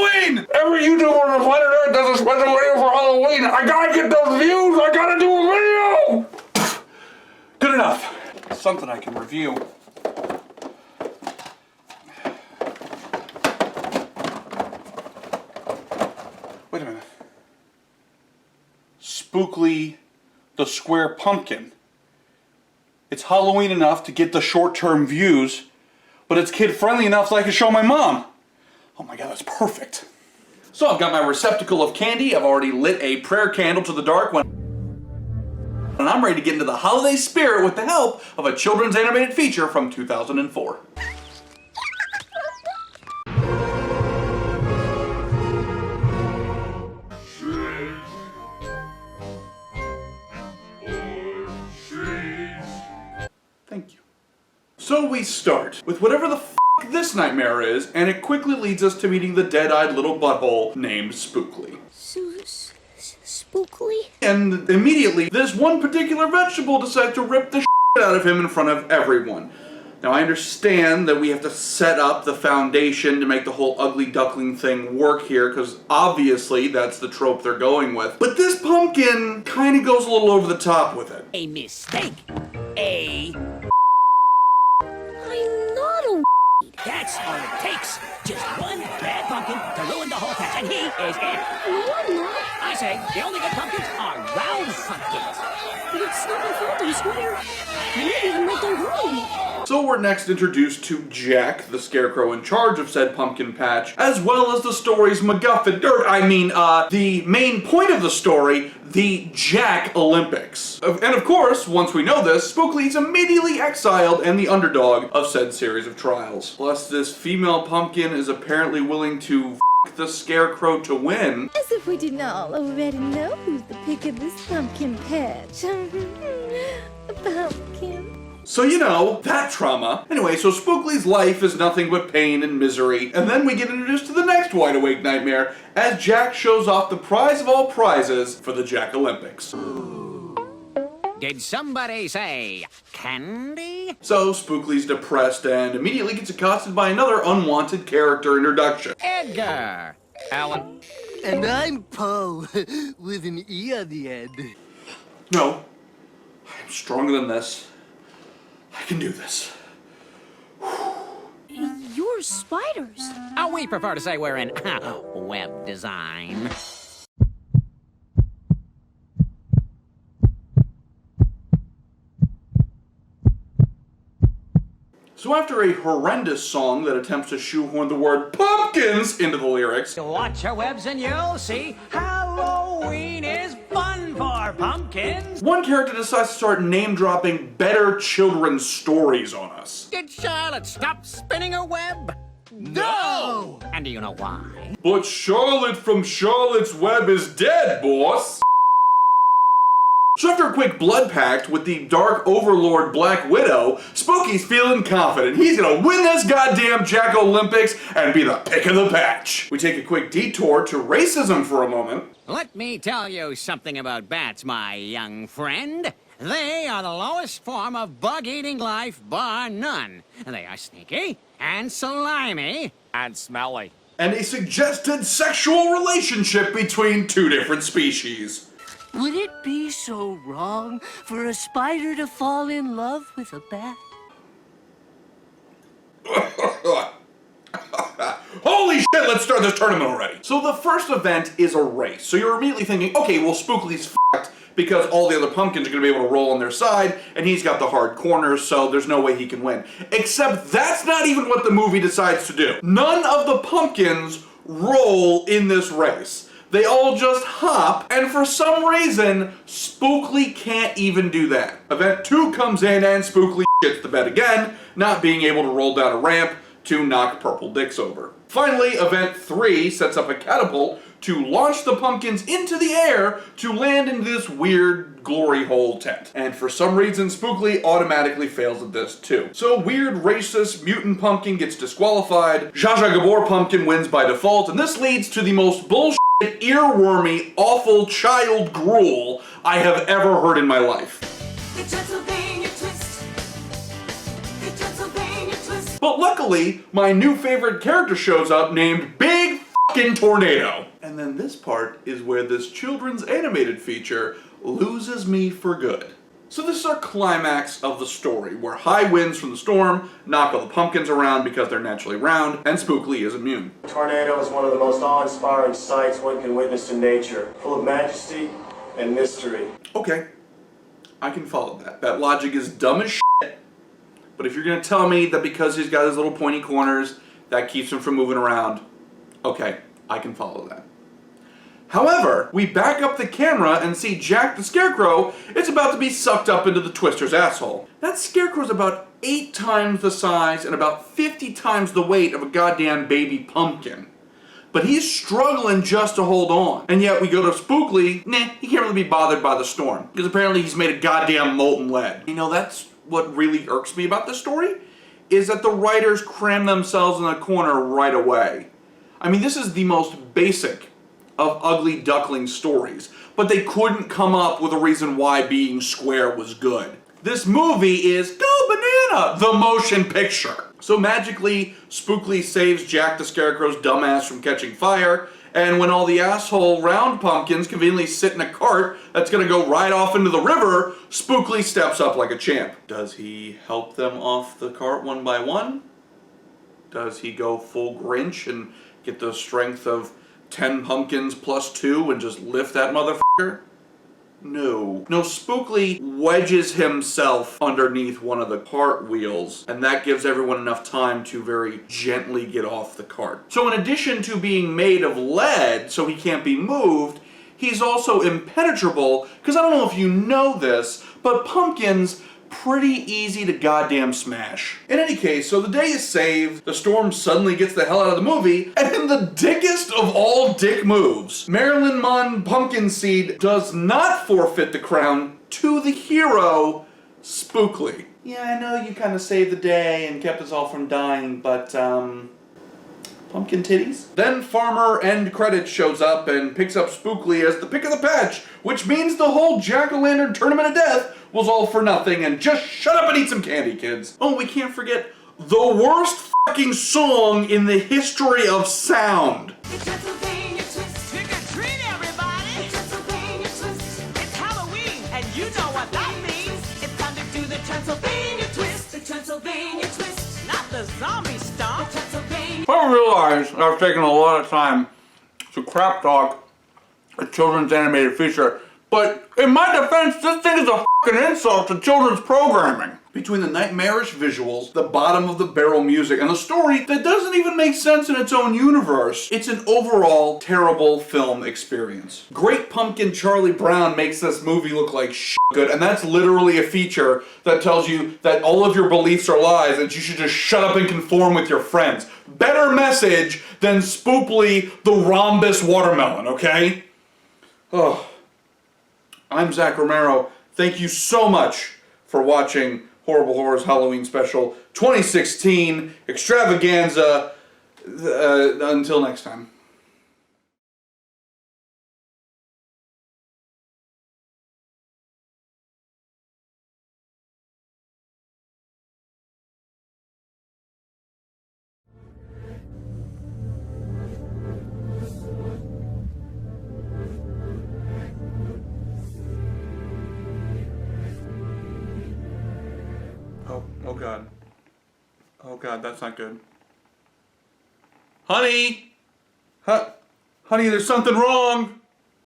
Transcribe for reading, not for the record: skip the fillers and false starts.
Halloween! Every YouTuber on the planet Earth does a special video for Halloween. I gotta get those views. I gotta do a video. Good enough. Something I can review. Wait a minute. Spookley the Square Pumpkin. It's Halloween enough to get the short-term views, but it's kid-friendly enough so I can show my mom. Oh my god, that's perfect. So I've got my receptacle of candy. I've already lit a prayer candle to the dark and I'm ready to get into the holiday spirit with the help of a children's animated feature from 2004. Thank you. So we start with whatever the f this nightmare is, and it quickly leads us to meeting the dead-eyed little butthole named Spookley. Spookley? And immediately, this one particular vegetable decides to rip the shit out of him in front of everyone. Now I understand that we have to set up the foundation to make the whole ugly duckling thing work here, because obviously that's the trope they're going with. But this pumpkin kind of goes a little over the top with it. A mistake. I'm not a That's all it takes. Just one bad pumpkin to ruin the whole patch, and he is it. No, I'm not. I say, the only good pumpkins are round pumpkins. But it's not my fault I'm square. I didn't even let them ruin it. So we're next introduced to Jack, the scarecrow in charge of said pumpkin patch, as well as the story's MacGuffin, the main point of the story, the Jack Olympics. And of course, once we know this, Spookley is immediately exiled and the underdog of said series of trials. Plus, this female pumpkin is apparently willing to f the scarecrow to win. As if we did not already know who's the pick of this pumpkin patch. The pumpkin. So you know, that trauma. Anyway, so Spookley's life is nothing but pain and misery, and then we get introduced to the next wide awake nightmare as Jack shows off the prize of all prizes for the Jack Olympics. Did somebody say candy? So Spookley's depressed and immediately gets accosted by another unwanted character introduction. Edgar. Alan. And I'm Poe, with an E on the end. No, I'm stronger than this. I can do this. You're spiders. Oh, we prefer to say we're in web design. So after a horrendous song that attempts to shoehorn the word pumpkins into the lyrics, Watch your webs and you'll see Halloween is fun for pumpkins. one character decides to start name-dropping better children's stories on us. Did Charlotte stop spinning her web? No! And do you know why? But Charlotte from Charlotte's Web is dead, boss! So after a quick blood pact with the Dark Overlord Black Widow, Spooky's feeling confident. He's gonna win this goddamn Jack Olympics and be the pick of the patch. We take a quick detour to racism for a moment. Let me tell you something about bats, my young friend. They are the lowest form of bug-eating life, bar none. They are sneaky and slimy and smelly. And a suggested sexual relationship between two different species. Would it be so wrong for a spider to fall in love with a bat? Holy shit, let's start this tournament already. So the first event is a race. So you're immediately thinking, okay, well Spookley's f***ed because all the other pumpkins are gonna be able to roll on their side and he's got the hard corners, so there's no way he can win. Except that's not even what the movie decides to do. None of the pumpkins roll in this race. They all just hop, and for some reason, Spookley can't even do that. Event 2 comes in and Spookley shits the bed again, not being able to roll down a ramp to knock purple dicks over. Finally, Event 3 sets up a catapult to launch the pumpkins into the air to land in this weird glory hole tent. And for some reason, Spookley automatically fails at this too. So weird, racist, mutant pumpkin gets disqualified, Zsa Zsa Gabor pumpkin wins by default, and this leads to the most bullshit, earwormy, awful child gruel I have ever heard in my life. The Pennsylvania twist. The Pennsylvania twist. But luckily, my new favorite character shows up named Big fucking tornado. And then this part is where this children's animated feature loses me for good. So this is our climax of the story, where high winds from the storm knock all the pumpkins around because they're naturally round, and Spookley is immune. A tornado is one of the most awe-inspiring sights one can witness in nature, full of majesty and mystery. Okay, I can follow that. That logic is dumb as shit, but if you're gonna tell me that because he's got his little pointy corners, that keeps him from moving around, okay, I can follow that. However, we back up the camera and see Jack the Scarecrow is about to be sucked up into the Twister's asshole. That Scarecrow's about 8 times the size and about 50 times the weight of a goddamn baby pumpkin. But he's struggling just to hold on. And yet we go to Spookley, he can't really be bothered by the storm. Because apparently he's made of goddamn molten lead. You know, that's what really irks me about this story, is that the writers cram themselves in a corner right away. I mean, this is the most basic of ugly duckling stories, but they couldn't come up with a reason why being square was good. This movie is Go Banana, the motion picture. So magically, Spookley saves Jack the Scarecrow's dumbass from catching fire, and when all the asshole round pumpkins conveniently sit in a cart that's gonna go right off into the river, Spookley steps up like a champ. Does he help them off the cart one by one? Does he go full Grinch and get the strength of 10 pumpkins plus 2 and just lift that motherfucker? No. No, Spookley wedges himself underneath one of the cart wheels, and that gives everyone enough time to very gently get off the cart. So in addition to being made of lead so he can't be moved, he's also impenetrable, because I don't know if you know this, but pumpkins pretty easy to goddamn smash. In any case, so the day is saved, the storm suddenly gets the hell out of the movie, and in the dickest of all dick moves, Marilyn Munn Pumpkinseed does not forfeit the crown to the hero, Spookley. Yeah, I know you kind of saved the day and kept us all from dying, but, pumpkin titties? Then Farmer End Credits shows up and picks up Spookley as the pick of the patch, which means the whole Jack-o'-lantern Tournament of Death was all for nothing, and just shut up and eat some candy, kids. Oh, we can't forget the worst fucking song in the history of sound. The Transylvania twist. Trick or treat, everybody! The Transylvania twist. It's Halloween, and you know what that means. It's time to do the Transylvania twist. The Transylvania twist. Not the zombie The stomp. Transylvania. I realize I've taken a lot of time to crap talk a children's animated feature, but in my defense, this thing is a fucking insult to children's programming. Between the nightmarish visuals, the bottom of the barrel music, and a story that doesn't even make sense in its own universe, it's an overall terrible film experience. Great Pumpkin Charlie Brown makes this movie look like shit good, and that's literally a feature that tells you that all of your beliefs are lies and you should just shut up and conform with your friends. Better message than Spookley the Rhombus Watermelon, okay? Oh. I'm Zach Romero. Thank you so much for watching Horrible Horrors Halloween Special 2016 Extravaganza. Until next time. Oh God. Oh God, that's not good. Honey! Honey, there's something wrong!